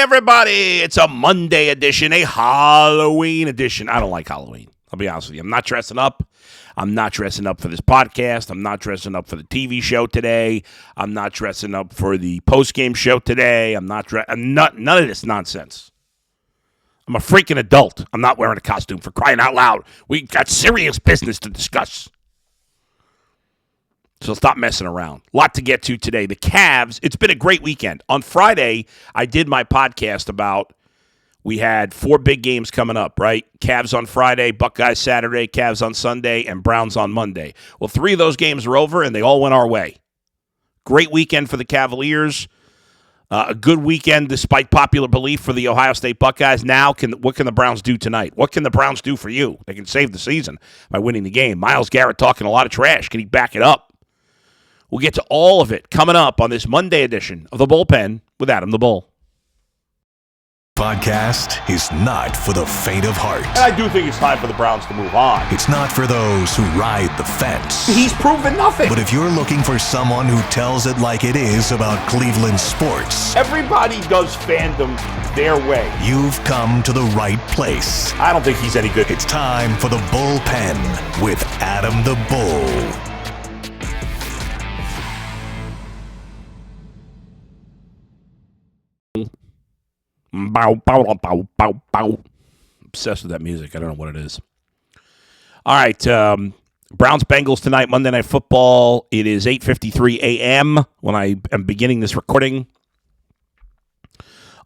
everybody. It's a Monday edition, a Halloween edition. I don't like Halloween. I'll be honest with you. I'm not dressing up. I'm not dressing up for this podcast. I'm not dressing up for the TV show today. I'm not dressing up for the post-game show today. I'm not none of this nonsense. I'm a freaking adult. I'm not wearing a costume, for crying out loud. We got serious business to discuss. So stop messing around. A lot to get to today. The Cavs, it's been a great weekend. On Friday, I did my podcast about we had 4 big games coming up, right? Cavs on Friday, Buckeyes Saturday, Cavs on Sunday, and Browns on Monday. Well, 3 of those games are over, and they all went our way. Great weekend for the Cavaliers. A good weekend, despite popular belief, for the Ohio State Buckeyes. Now, what can the Browns do tonight? What can the Browns do for you? They can save the season by winning the game. Myles Garrett talking a lot of trash. Can he back it up? We'll get to all of it coming up on this Monday edition of The Bullpen with Adam the Bull. Podcast is not for the faint of heart. And I do think it's time for the Browns to move on. It's not for those who ride the fence. He's proven nothing. But if you're looking for someone who tells it like it is about Cleveland sports, everybody does fandom their way. You've come to the right place. I don't think he's any good. It's time for The Bullpen with Adam the Bull. Bow, bow, bow, bow, bow. Obsessed with that music. I don't know what it is. All right. Browns Bengals tonight, Monday Night Football. It is 8:53 a.m. when I am beginning this recording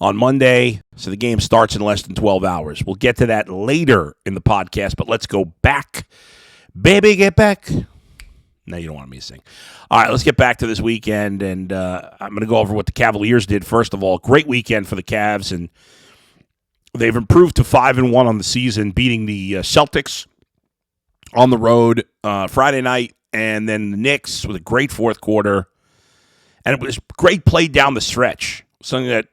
on Monday. So the game starts in less than 12 hours. We'll get to that later in the podcast, but let's go back. Baby, get back. No, you don't want me to sing. All right, let's get back to this weekend, and I'm going to go over what the Cavaliers did. First of all, great weekend for the Cavs, and they've improved to 5-1 on the season, beating the Celtics on the road Friday night, and then the Knicks with a great fourth quarter. And it was great play down the stretch, something that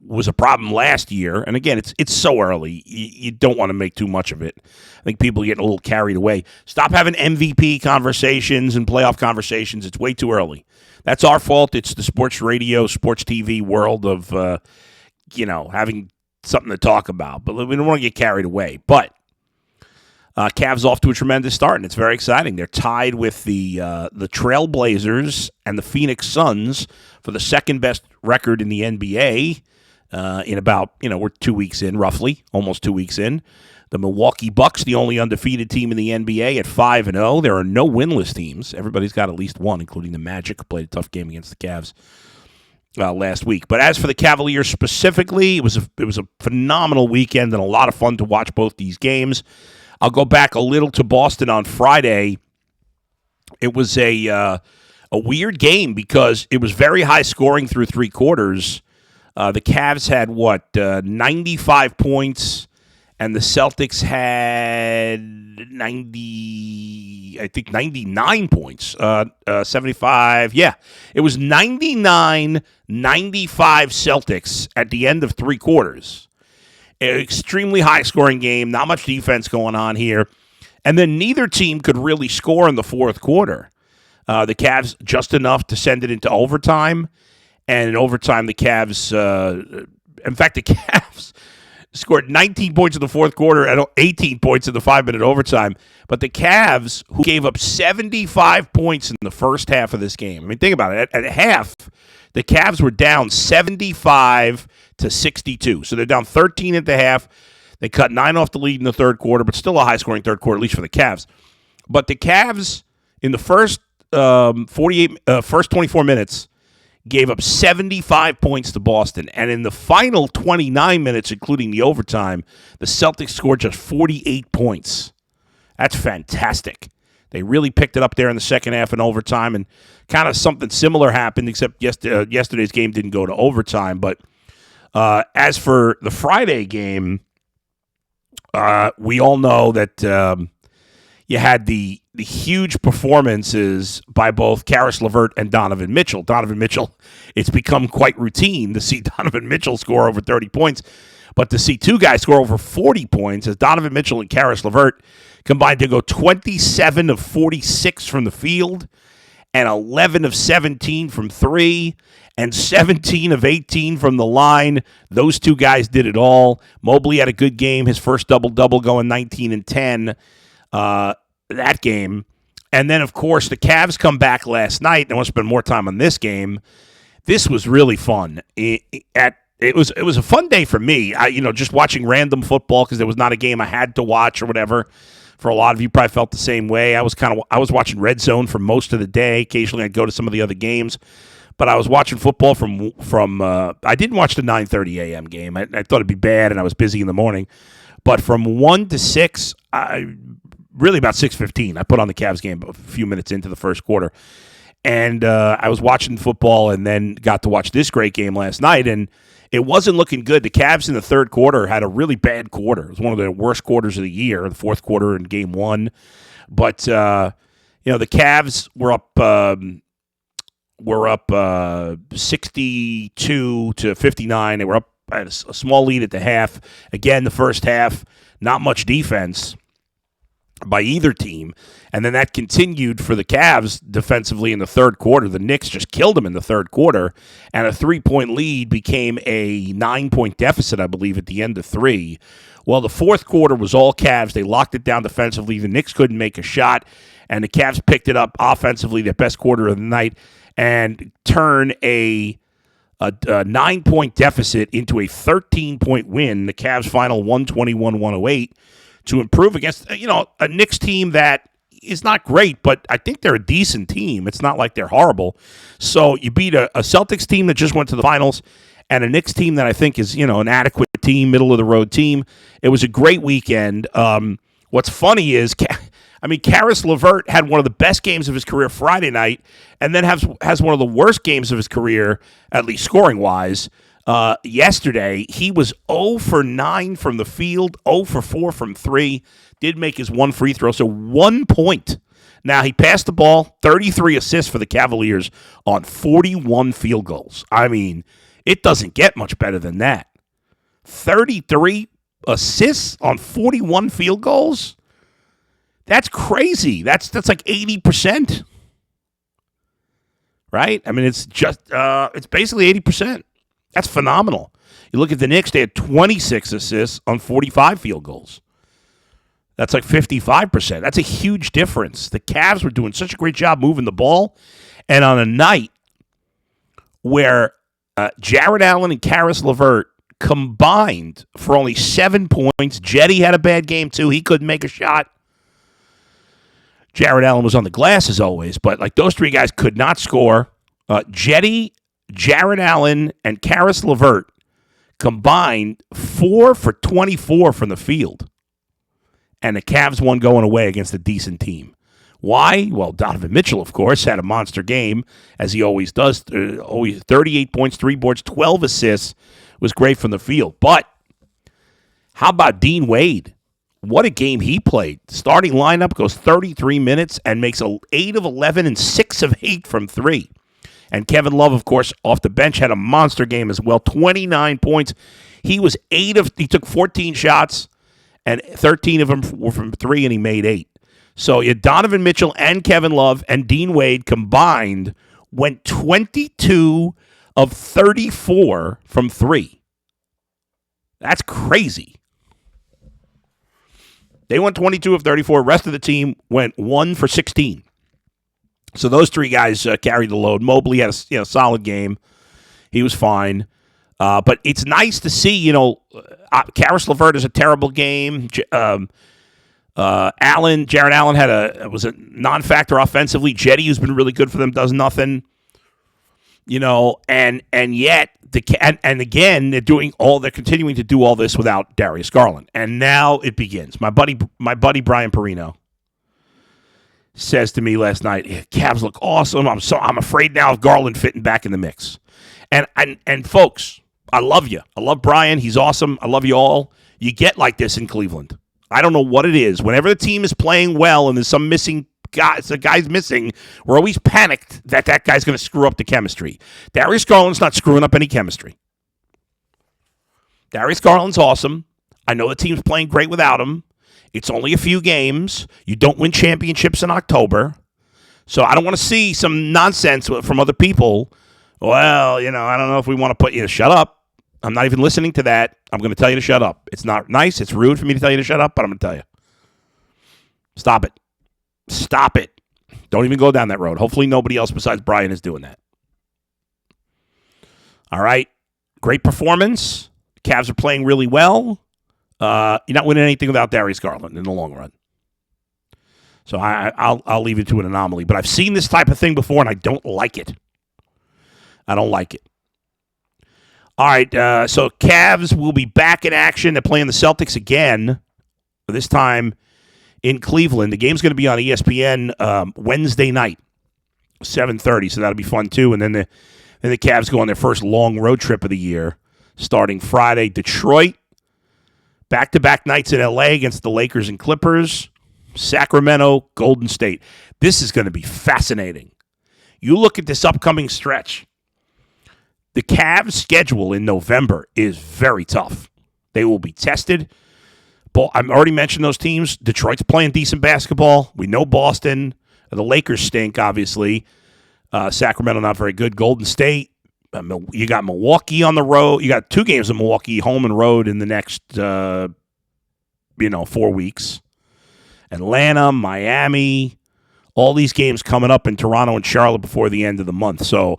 was a problem last year. And again, it's so early, you don't want to make too much of it. I think people are getting a little carried away. Stop having MVP conversations and playoff conversations. It's way too early. That's our fault. It's the sports radio, sports TV world of having something to talk about. But we don't want to get carried away. But Cavs off to a tremendous start, and it's very exciting. They're tied with the Trailblazers and the Phoenix Suns for the second best record in the NBA in about, we're 2 weeks in, roughly, almost 2 weeks in. The Milwaukee Bucks, the only undefeated team in the NBA at 5-0. There are no winless teams. Everybody's got at least one, including the Magic, who played a tough game against the Cavs last week. But as for the Cavaliers specifically, it was a phenomenal weekend and a lot of fun to watch both these games. I'll go back a little to Boston on Friday. It was a weird game because it was very high scoring through 3 quarters. The Cavs had 95 points, and the Celtics had 99 points. 75. Yeah, it was 99-95 Celtics at the end of 3 quarters. An extremely high-scoring game, not much defense going on here. And then neither team could really score in the fourth quarter. The Cavs just enough to send it into overtime. And in overtime, the Cavs scored 19 points in the fourth quarter and 18 points in the 5-minute overtime. But the Cavs, who gave up 75 points in the first half of this game. I mean, think about it. At half, the Cavs were down 75-62. So they're down 13 at the half. They cut 9 off the lead in the third quarter, but still a high-scoring third quarter, at least for the Cavs. But the Cavs, in the first 24 minutes, gave up 75 points to Boston. And in the final 29 minutes, including the overtime, the Celtics scored just 48 points. That's fantastic. They really picked it up there in the second half in overtime, and kind of something similar happened, except yesterday's game didn't go to overtime. But as for the Friday game, we all know that you had the huge performances by both Karis LeVert and Donovan Mitchell. Donovan Mitchell, it's become quite routine to see Donovan Mitchell score over 30 points, but to see 2 guys score over 40 points as Donovan Mitchell and Karis LeVert combined to go 27 of 46 from the field and 11 of 17 from 3 and 17 of 18 from the line. Those two guys did it all. Mobley had a good game, his first double-double going 19 and 10 that game. And then, of course, the Cavs come back last night. I want to spend more time on this game. This was really fun. It was a fun day for me. Just watching random football because there was not a game I had to watch or whatever. For a lot of you, probably felt the same way. I was watching Red Zone for most of the day. Occasionally, I'd go to some of the other games, but I was watching football from. I didn't watch the 9:30 a.m. game. I thought it'd be bad, and I was busy in the morning. But from 1 to 6, really about 6:15, I put on the Cavs game a few minutes into the first quarter, and I was watching football, and then got to watch this great game last night, and it wasn't looking good. The Cavs in the third quarter had a really bad quarter. It was one of the worst quarters of the year, the fourth quarter in game 1. But the Cavs were up 62 to 59. They were up at a small lead at the half. Again, the first half, not much defense by either team. And then that continued for the Cavs defensively in the third quarter. The Knicks just killed them in the third quarter, and a 3-point lead became a 9-point deficit, I believe, at the end of 3. Well, the fourth quarter was all Cavs. They locked it down defensively. The Knicks couldn't make a shot, and the Cavs picked it up offensively, their best quarter of the night, and turned a 9-point deficit into a 13-point win. The Cavs final 121-108 to improve against a Knicks team that is not great, but I think they're a decent team. It's not like they're horrible. So you beat a Celtics team that just went to the finals and a Knicks team that I think is an adequate team, middle of the road team. It was a great weekend. What's funny is, Karis LeVert had one of the best games of his career Friday night, and then has one of the worst games of his career, at least scoring-wise, yesterday. He was 0 for 9 from the field, 0 for 4 from 3, did make his one free throw, so 1 point. Now, he passed the ball, 33 assists for the Cavaliers on 41 field goals. It doesn't get much better than that. 33 assists on 41 field goals? That's crazy. That's like 80%. Right? It's basically 80%. That's phenomenal. You look at the Knicks, they had 26 assists on 45 field goals. That's like 55%. That's a huge difference. The Cavs were doing such a great job moving the ball. And on a night where Jared Allen and Karis LeVert combined for only 7 points. Jetty had a bad game, too. He couldn't make a shot. Jared Allen was on the glass, as always. But those three guys could not score. Jetty, Jared Allen, and Karis LeVert combined 4 for 24 from the field. And the Cavs won going away against a decent team. Why? Well, Donovan Mitchell, of course, had a monster game, as he always does. 38 points, 3 boards, 12 assists. Was great from the field. But how about Dean Wade? What a game he played. Starting lineup goes 33 minutes and makes 8 of 11 and 6 of 8 from 3. And Kevin Love, of course, off the bench, had a monster game as well. 29 points. He took 14 shots, and 13 of them were from 3, and he made 8. So Donovan Mitchell and Kevin Love and Dean Wade combined went 22 of 34 from 3. That's crazy. They went 22 of 34. The rest of the team went 1 for 16. So those three guys carried the load. Mobley had a solid game. He was fine. But it's nice to see, Karis LeVert is a terrible game. Jared Allen was a non-factor offensively. Jetty, who's been really good for them, does nothing. And yet again they're continuing to do all this without Darius Garland. And now it begins. My buddy Brian Perino says to me last night, Cavs look awesome. I'm afraid now of Garland fitting back in the mix. And folks, I love you. I love Brian. He's awesome. I love you all. You get like this in Cleveland. I don't know what it is. Whenever the team is playing well and there's some missing guys, the guy's missing, we're always panicked that guy's going to screw up the chemistry. Darius Garland's not screwing up any chemistry. Darius Garland's awesome. I know the team's playing great without him. It's only a few games. You don't win championships in October. So I don't want to see some nonsense from other people. Well, I don't know if we want to put you to shut up. I'm not even listening to that. I'm going to tell you to shut up. It's not nice. It's rude for me to tell you to shut up, but I'm going to tell you. Stop it. Stop it. Don't even go down that road. Hopefully nobody else besides Brian is doing that. All right. Great performance. Cavs are playing really well. You're not winning anything without Darius Garland in the long run. So I'll leave it to an anomaly. But I've seen this type of thing before, and I don't like it. I don't like it. All right, so Cavs will be back in action. They're playing the Celtics again, this time in Cleveland. The game's going to be on ESPN Wednesday night, 7:30, so that'll be fun too. And then the Cavs go on their first long road trip of the year, starting Friday, Detroit, back-to-back nights in L.A. against the Lakers and Clippers, Sacramento, Golden State. This is going to be fascinating. You look at this upcoming stretch. The Cavs' schedule in November is very tough. They will be tested. I've already mentioned those teams. Detroit's playing decent basketball. We know Boston. The Lakers stink, obviously. Sacramento, not very good. Golden State. You got Milwaukee on the road. You got 2 games in Milwaukee, home and road, in the next 4 weeks. Atlanta, Miami, all these games coming up in Toronto and Charlotte before the end of the month. So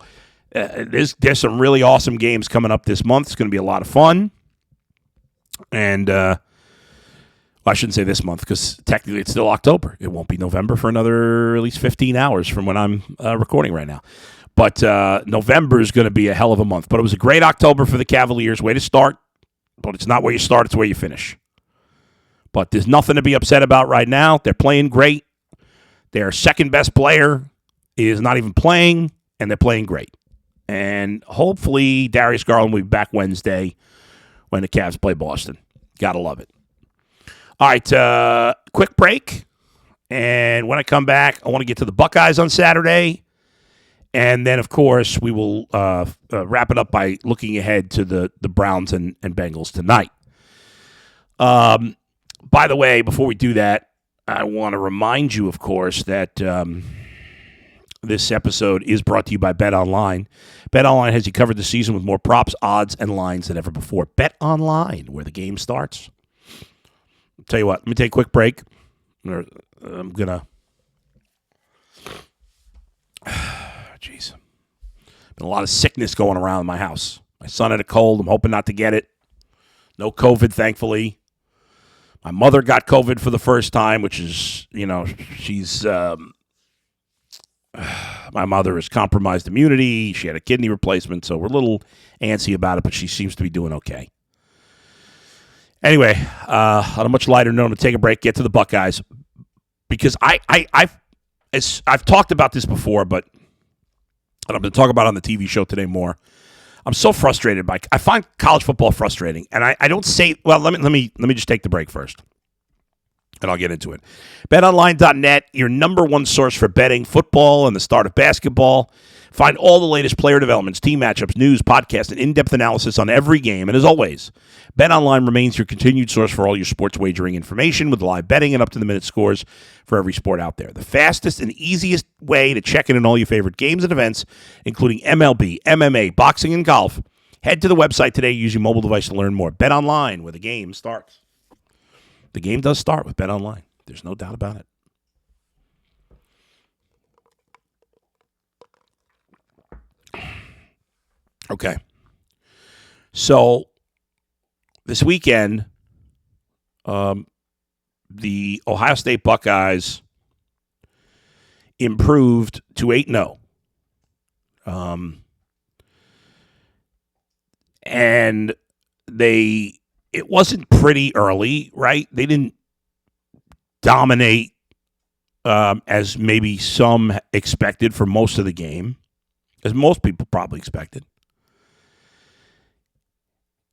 there's some really awesome games coming up this month. It's going to be a lot of fun. And I shouldn't say this month because technically it's still October. It won't be November for another at least 15 hours from when I'm recording right now. But November is going to be a hell of a month. But it was a great October for the Cavaliers. Way to start. But it's not where you start, it's where you finish. But there's nothing to be upset about right now. They're playing great. Their second best player is not even playing, and they're playing great. And hopefully Darius Garland will be back Wednesday when the Cavs play Boston. Gotta love it. All right, quick break. And when I come back, I want to get to the Buckeyes on Saturday. And then, of course, we will wrap it up by looking ahead to the Browns and Bengals tonight. By the way, before we do that, I want to remind you, of course, that this episode is brought to you by BetOnline. BetOnline has you covered this season with more props, odds, and lines than ever before. BetOnline, where the game starts. I'll tell you what, let me take a quick break. I'm going to... Jeez. Been a lot of sickness going around in my house. My son had a cold. I'm hoping not to get it. No COVID, thankfully. My mother got COVID for the first time, which is, she's... my mother has compromised immunity. She had a kidney replacement, so we're a little antsy about it, but she seems to be doing okay. Anyway, on a much lighter note, to take a break, get to the Buckeyes, because I've talked about this before, but I'm going to talk about it on the TV show today more. I'm so frustrated I find college football frustrating, and I don't say. Well, let me just take the break first, and I'll get into it. BetOnline.net, your number one source for betting, football, and the start of basketball. Find all the latest player developments, team matchups, news, podcasts, and in-depth analysis on every game. And as always, BetOnline remains your continued source for all your sports wagering information with live betting and up-to-the-minute scores for every sport out there. The fastest and easiest way to check in on all your favorite games and events, including MLB, MMA, boxing, and golf. Head to the website today using your mobile device to learn more. BetOnline, where the game starts. The game does start with BetOnline. There's no doubt about it. Okay. So this weekend, the Ohio State Buckeyes improved to 8-0. And it wasn't pretty early, right? They didn't dominate as maybe some expected for most of the game, as most people probably expected.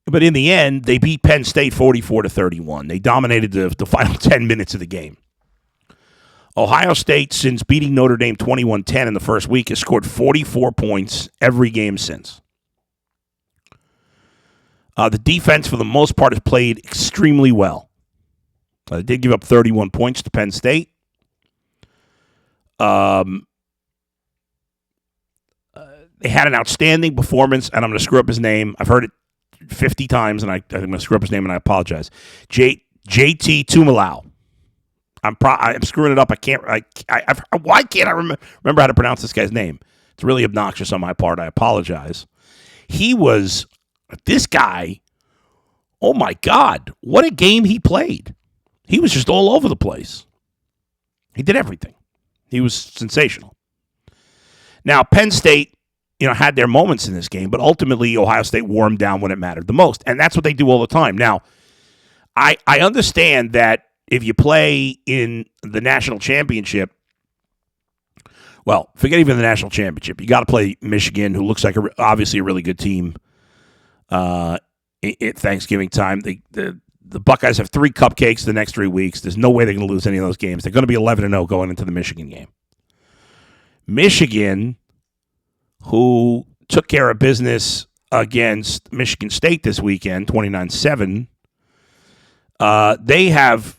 But in the end, they beat Penn State 44-31. They dominated the final 10 minutes of the game. Ohio State, since beating Notre Dame 21-10 in the first week, has scored 44 points every game since. The defense, for the most part, has played extremely well. They did give up 31 points to Penn State. They had an outstanding performance, and I'm going to screw up his name. I've heard it 50 times, and I'm going to screw up his name, and I apologize. JT Tumalau. I'm screwing it up. Why can't I remember how to pronounce this guy's name? It's really obnoxious on my part. I apologize. This guy, oh my God, what a game he played. He was just all over the place. He did everything. He was sensational. Now, Penn State, had their moments in this game, but ultimately Ohio State wore them down when it mattered the most. And that's what they do all the time. Now, I understand that if you play in the national championship, well, forget even the national championship. You got to play Michigan, who looks like obviously a really good team at Thanksgiving time. The Buckeyes have 3 cupcakes the next 3 weeks. There's no way they're going to lose any of those games. They're going to be 11-0 going into the Michigan game. Michigan, who took care of business against Michigan State this weekend, 29-7, they have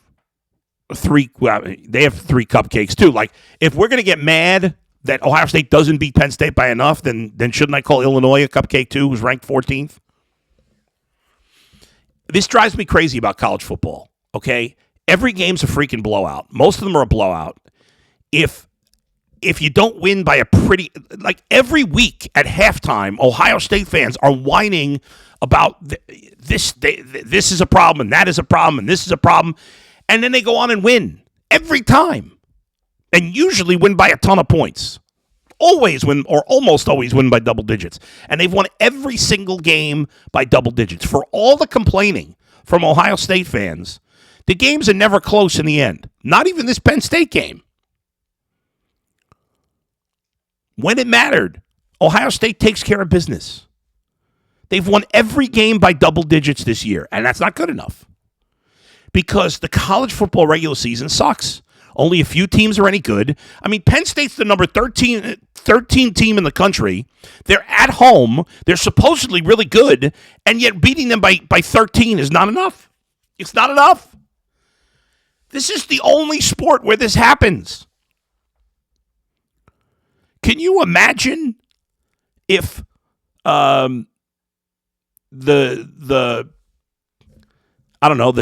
3 cupcakes too. Like, if we're going to get mad that Ohio State doesn't beat Penn State by enough, then shouldn't I call Illinois a cupcake too, who's ranked 14th? This drives me crazy about college football, okay? Every game's a freaking blowout. Most of them are a blowout. If you don't win by every week at halftime, Ohio State fans are whining about this is a problem, and that is a problem, and this is a problem. And then they go on and win every time. And usually win by a ton of points. Always win, or almost always win by double digits. And they've won every single game by double digits. For all the complaining from Ohio State fans, the games are never close in the end. Not even this Penn State game. When it mattered, Ohio State takes care of business. They've won every game by double digits this year, and that's not good enough. Because the college football regular season sucks. Only a few teams are any good. I mean, Penn State's the number 13 team in the country. They're at home. They're supposedly really good, and yet beating them by 13 is not enough. It's not enough. This is the only sport where this happens. Can you imagine if the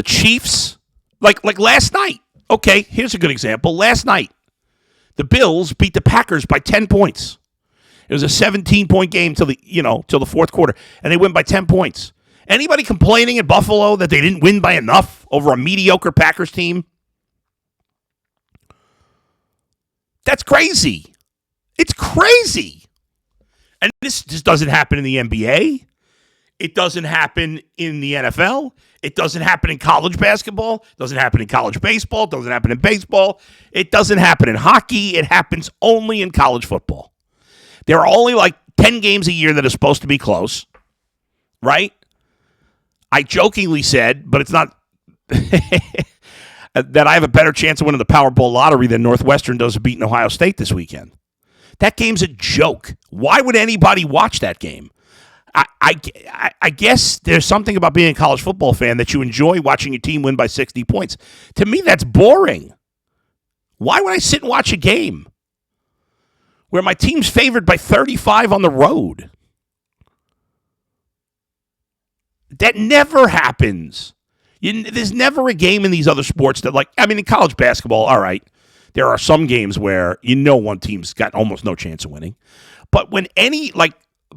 Chiefs, like last night. Okay, here's a good example. Last night, the Bills beat the Packers by 10 points. It was a 17-point game till the fourth quarter, and they win by 10 points. Anybody complaining in Buffalo that they didn't win by enough over a mediocre Packers team? That's crazy. It's crazy. And this just doesn't happen in the NBA. It doesn't happen in the NFL. It doesn't happen in college basketball. It doesn't happen in college baseball. It doesn't happen in baseball. It doesn't happen in hockey. It happens only in college football. There are only 10 games a year that are supposed to be close, right? I jokingly said, but it's not, that I have a better chance of winning the Powerball lottery than Northwestern does of beating Ohio State this weekend. That game's a joke. Why would anybody watch that game? I guess there's something about being a college football fan that you enjoy watching your team win by 60 points. To me, that's boring. Why would I sit and watch a game where my team's favored by 35 on the road? That never happens. There's never a game in these other sports that, in college basketball, all right, there are some games where one team's got almost no chance of winning. But when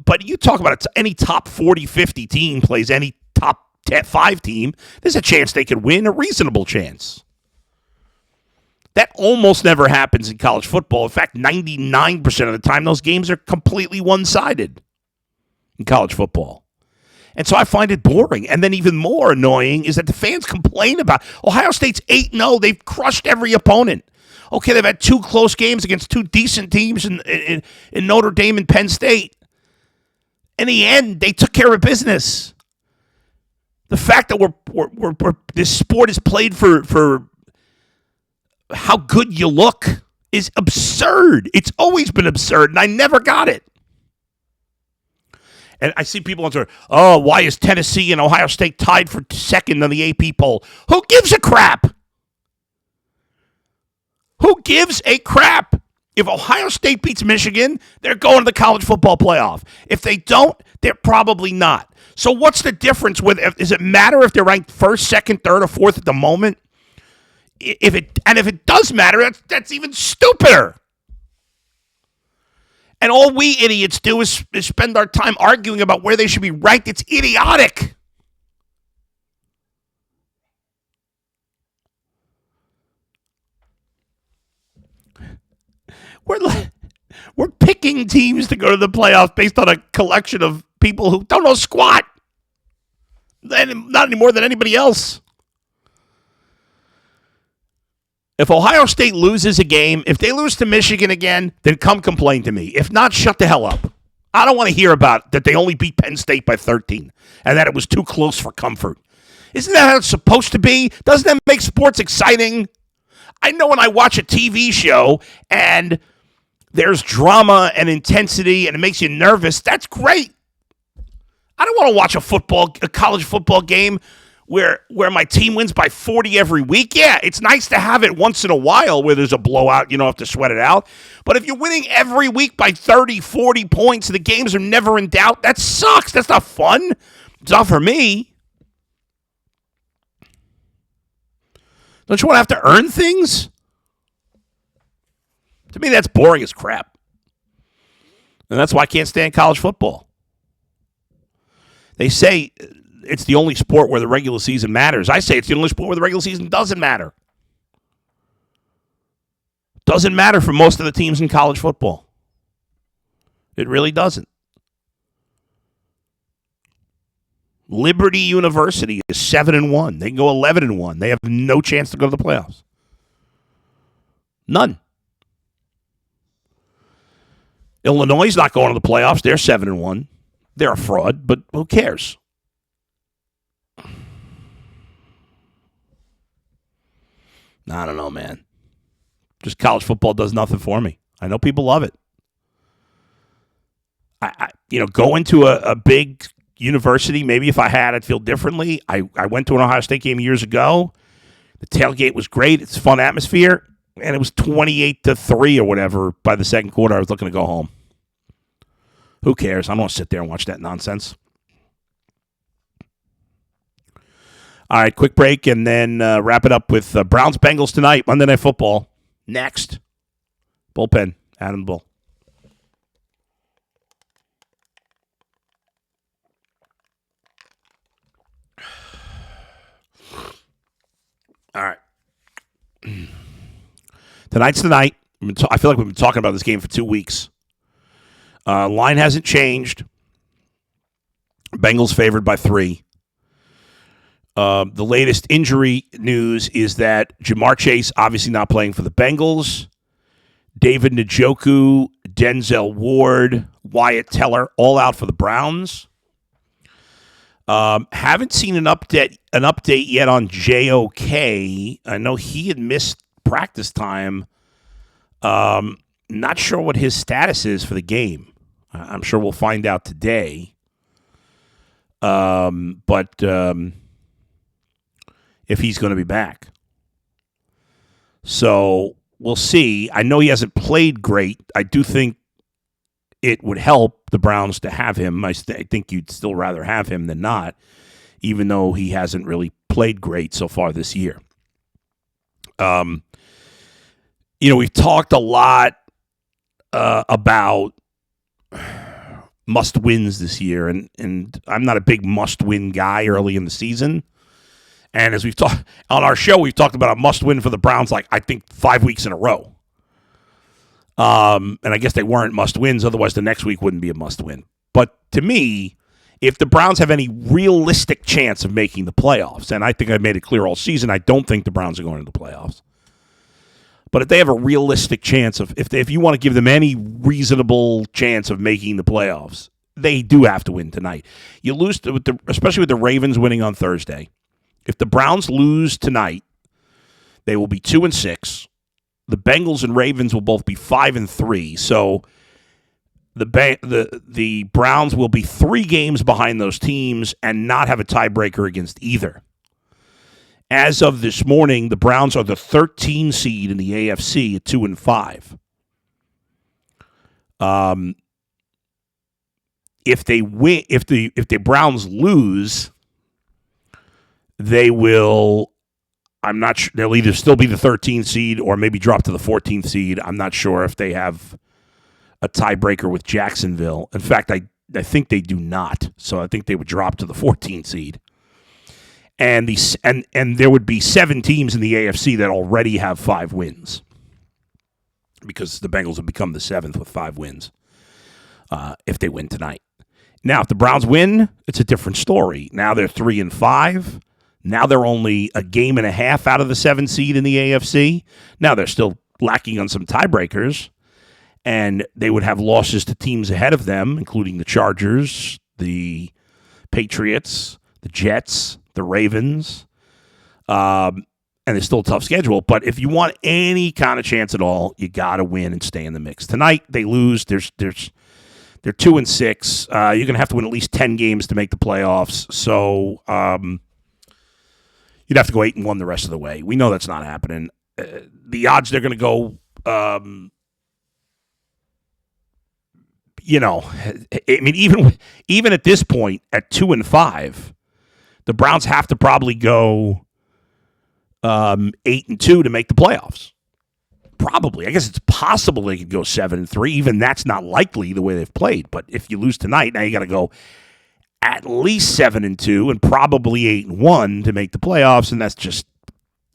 but you talk about any top 40, 50 team plays any top 5 team, there's a chance they could win, a reasonable chance. That almost never happens in college football. In fact, 99% of the time, those games are completely one-sided in college football. And so I find it boring. And then even more annoying is that the fans complain about Ohio State's 8-0. They've crushed every opponent. Okay, they've had 2 close games against 2 decent teams in Notre Dame and Penn State. In the end, they took care of business. The fact that this sport is played for how good you look is absurd. It's always been absurd, and I never got it. And I see people on Twitter, why is Tennessee and Ohio State tied for second on the AP poll? Who gives a crap? Who gives a crap? If Ohio State beats Michigan, they're going to the college football playoff. If they don't, they're probably not. So what's the difference with? Does it matter if they're ranked first, second, third, or fourth at the moment? If it does matter, that's even stupider. And all we idiots do is spend our time arguing about where they should be ranked. It's idiotic. We're picking teams to go to the playoffs based on a collection of people who don't know squat. Not any more than anybody else. If Ohio State loses a game, if they lose to Michigan again, then come complain to me. If not, shut the hell up. I don't want to hear about that they only beat Penn State by 13 and that it was too close for comfort. Isn't that how it's supposed to be? Doesn't that make sports exciting? I know when I watch a TV show and there's drama and intensity and it makes you nervous, that's great. I don't want to watch a college football game where my team wins by 40 every week. Yeah, it's nice to have it once in a while where there's a blowout, you don't have to sweat it out. But if you're winning every week by 30, 40 points, the games are never in doubt, that sucks. That's not fun. It's not for me. Don't you want to have to earn things? To me, that's boring as crap. And that's why I can't stand college football. They say it's the only sport where the regular season matters. I say it's the only sport where the regular season doesn't matter. Doesn't matter for most of the teams in college football. It really doesn't. Liberty University is 7-1. They can go 11-1. They have no chance to go to the playoffs. None. Illinois is not going to the playoffs. They're 7-1. They're a fraud, but who cares? I don't know, man. Just college football does nothing for me. I know people love it. Go into a big university. Maybe if I had, I'd feel differently. I went to an Ohio State game years ago. The tailgate was great. It's a fun atmosphere. And it was 28-3 or whatever by the second quarter. I was looking to go home. Who cares? I don't want to sit there and watch that nonsense. All right, quick break, and then wrap it up with Browns Bengals tonight, Monday Night Football. Next. Bullpen, Adam Bull. All right. Tonight's the night. I feel like we've been talking about this game for 2 weeks. Line hasn't changed. Bengals favored by 3. The latest injury news is that Jamar Chase obviously not playing for the Bengals. David Njoku, Denzel Ward, Wyatt Teller, all out for the Browns. Haven't seen an update yet on JOK. I know he had missed practice time. Not sure what his status is for the game. I'm sure we'll find out today. But if he's going to be back. So we'll see. I know he hasn't played great. I do think it would help the Browns to have him. I think you'd still rather have him than not, even though he hasn't really played great so far this year. We've talked a lot about must-wins this year, and I'm not a big must-win guy early in the season. And as we've talked on our show, we've talked about a must-win for the Browns, I think 5 weeks in a row. And I guess they weren't must-wins, otherwise the next week wouldn't be a must-win. But to me, if the Browns have any realistic chance of making the playoffs, and I think I've made it clear all season, I don't think the Browns are going to the playoffs. But if they have a realistic chance of, if you want to give them any reasonable chance of making the playoffs, they do have to win tonight. You lose, especially with the Ravens winning on Thursday. If the Browns lose tonight, they will be 2-6. The Bengals and Ravens will both be 5-3. So the Browns will be 3 games behind those teams and not have a tiebreaker against either. As of this morning, the Browns are the 13 seed in the AFC at 2-5. If they win, if the Browns lose, they will. I'm not sure. They'll either still be the 13th seed or maybe drop to the 14th seed. I'm not sure if they have a tiebreaker with Jacksonville. In fact, I think they do not. So I think they would drop to the 14th seed. And there would be 7 teams in the AFC that already have 5 wins, because the Bengals have become the 7th with 5 wins if they win tonight. Now, if the Browns win, it's a different story. Now they're 3-5. Now they're only a game and a half out of the 7th seed in the AFC. Now they're still lacking on some tiebreakers, and they would have losses to teams ahead of them, including the Chargers, the Patriots, the Jets, the Ravens, and it's still a tough schedule. But if you want any kind of chance at all, you got to win and stay in the mix. Tonight they lose. They're 2-6. You're going to have to win at least 10 games to make the playoffs. So you'd have to go 8-1 the rest of the way. We know that's not happening. The odds they're going to go, I mean, even at this point at 2-5, the Browns have to probably go 8-2 to make the playoffs. Probably. I guess it's possible they could go 7-3. Even that's not likely the way they've played. But if you lose tonight, now you got to go at least 7-2 and probably 8-1 to make the playoffs, and that's just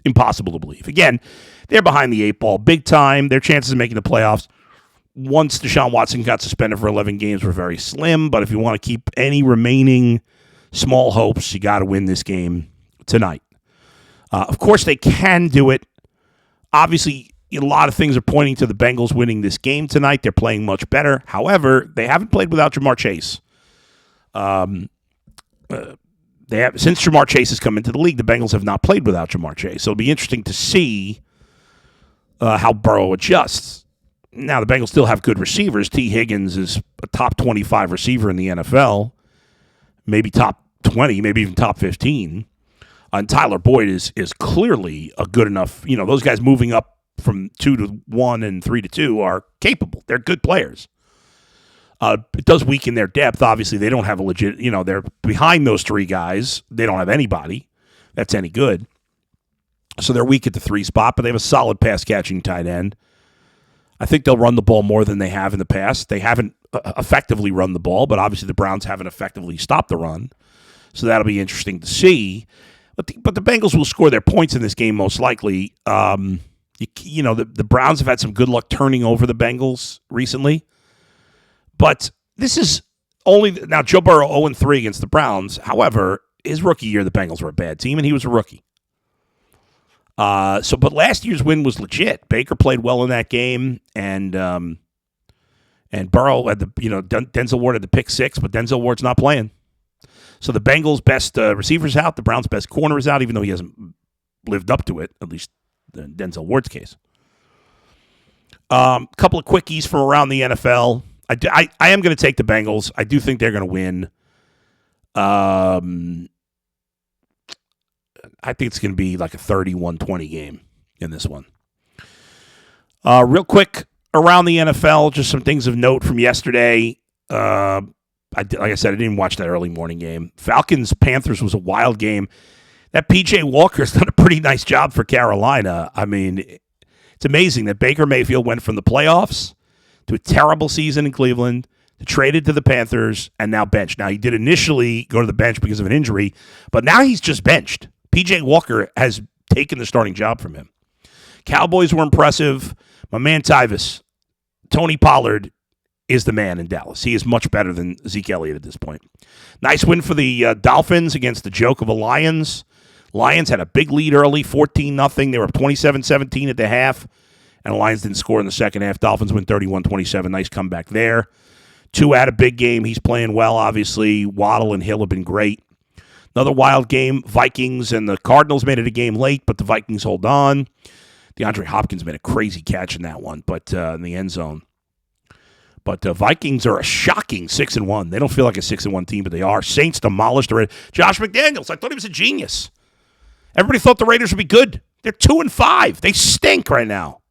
impossible to believe. Again, they're behind the 8 ball big time. Their chances of making the playoffs, once Deshaun Watson got suspended for 11 games, were very slim. But if you want to keep any remaining small hopes, you got to win this game tonight. Of course, they can do it. Obviously, a lot of things are pointing to the Bengals winning this game tonight. They're playing much better. However, they haven't played without Jamar Chase. They have, since Jamar Chase has come into the league, the Bengals have not played without Jamar Chase. So it'll be interesting to see how Burrow adjusts. Now, the Bengals still have good receivers. T. Higgins is a top 25 receiver in the NFL, maybe top 20, maybe even top 15. And Tyler Boyd is clearly a good enough, those guys moving up from 2-1 and 3-2 are capable. They're good players. It does weaken their depth. Obviously, they don't have a legit, they're behind those 3 guys. They don't have anybody that's any good. So they're weak at the 3 spot, but they have a solid pass-catching tight end. I think they'll run the ball more than they have in the past. They haven't effectively run the ball, but obviously the Browns haven't effectively stopped the run. So that'll be interesting to see. But the Bengals will score their points in this game most likely. The Browns have had some good luck turning over the Bengals recently. But this is only – now, Joe Burrow 0-3 against the Browns. However, his rookie year, the Bengals were a bad team, and he was a rookie. But last year's win was legit. Baker played well in that game, and Burrow had Denzel Ward had the pick 6, but Denzel Ward's not playing. So the Bengals' best receiver's out. The Browns' best corner is out, even though he hasn't lived up to it, at least in Denzel Ward's case. Couple of quickies from around the NFL. I am going to take the Bengals. I do think they're going to win. I think it's going to be like a 31-20 game in this one. Real quick, around the NFL, just some things of note from yesterday. Like I said, I didn't watch that early morning game. Falcons-Panthers was a wild game. That P.J. Walker's done a pretty nice job for Carolina. I mean, it's amazing that Baker Mayfield went from the playoffs to a terrible season in Cleveland, to traded to the Panthers, and now benched. Now, he did initially go to the bench because of an injury, but now he's just benched. P.J. Walker has taken the starting job from him. Cowboys were impressive. My man Tyvis, Tony Pollard, is the man in Dallas. He is much better than Zeke Elliott at this point. Nice win for the Dolphins against the joke of the Lions. Lions had a big lead early, 14-0. They were up 27-17 at the half, and the Lions didn't score in the second half. Dolphins win 31-27. Nice comeback there. Tua had a big game. He's playing well, obviously. Waddle and Hill have been great. Another wild game. Vikings and the Cardinals made it a game late, but the Vikings hold on. DeAndre Hopkins made a crazy catch in that one, but in the end zone. But the Vikings are a shocking 6-1. They don't feel like a 6-1 team, but they are. Saints demolished the Raiders. Josh McDaniels, I thought he was a genius. Everybody thought the Raiders would be good. They're 2-5. They stink right now.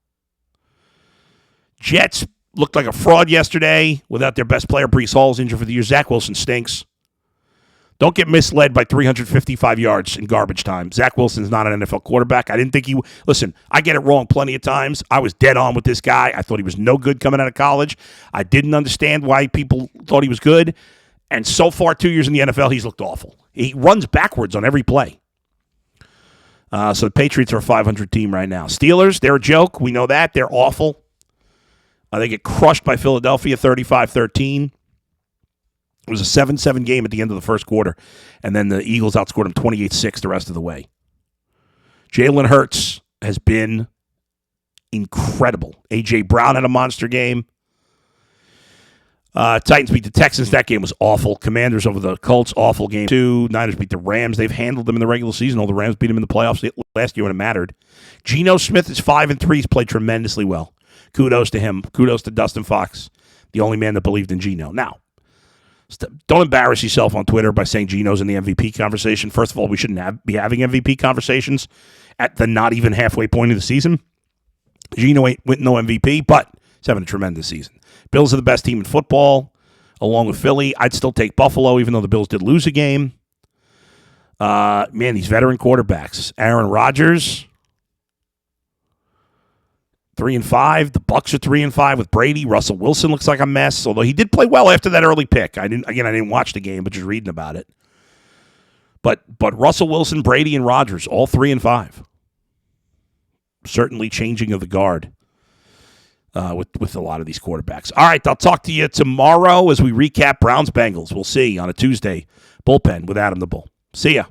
Jets looked like a fraud yesterday without their best player. Breece Hall's injured for the year. Zach Wilson stinks. Don't get misled by 355 yards in garbage time. Zach Wilson's not an NFL quarterback. I didn't think he – listen, I get it wrong plenty of times. I was dead on with this guy. I thought he was no good coming out of college. I didn't understand why people thought he was good. And so far, 2 years in the NFL, he's looked awful. He runs backwards on every play. So the Patriots are a 500 team right now. Steelers, they're a joke. We know that. They're awful. They get crushed by Philadelphia 35-13. It was a 7-7 game at the end of the first quarter, and then the Eagles outscored them 28-6 the rest of the way. Jalen Hurts has been incredible. A.J. Brown had a monster game. Titans beat the Texans. That game was awful. Commanders over the Colts, awful game too. Niners beat the Rams. They've handled them in the regular season. All the Rams beat them in the playoffs last year when it mattered. Geno Smith is 5-3. He's played tremendously well. Kudos to him. Kudos to Dustin Fox, the only man that believed in Geno. Now, don't embarrass yourself on Twitter by saying Geno's in the MVP conversation. First of all, we shouldn't be having MVP conversations at the not even halfway point of the season. Geno ain't with no MVP, but he's having a tremendous season. Bills are the best team in football, along with Philly. I'd still take Buffalo, even though the Bills did lose a game. Man, these veteran quarterbacks. Aaron Rodgers, 3-5. The Bucs are 3-5 with Brady. Russell Wilson looks like a mess, although he did play well after that early pick. I didn't watch the game, but just reading about it. But Russell Wilson, Brady, and Rodgers, all 3-5. Certainly changing of the guard with a lot of these quarterbacks. All right, I'll talk to you tomorrow as we recap Browns Bengals. We'll see on a Tuesday bullpen with Adam the Bull. See ya.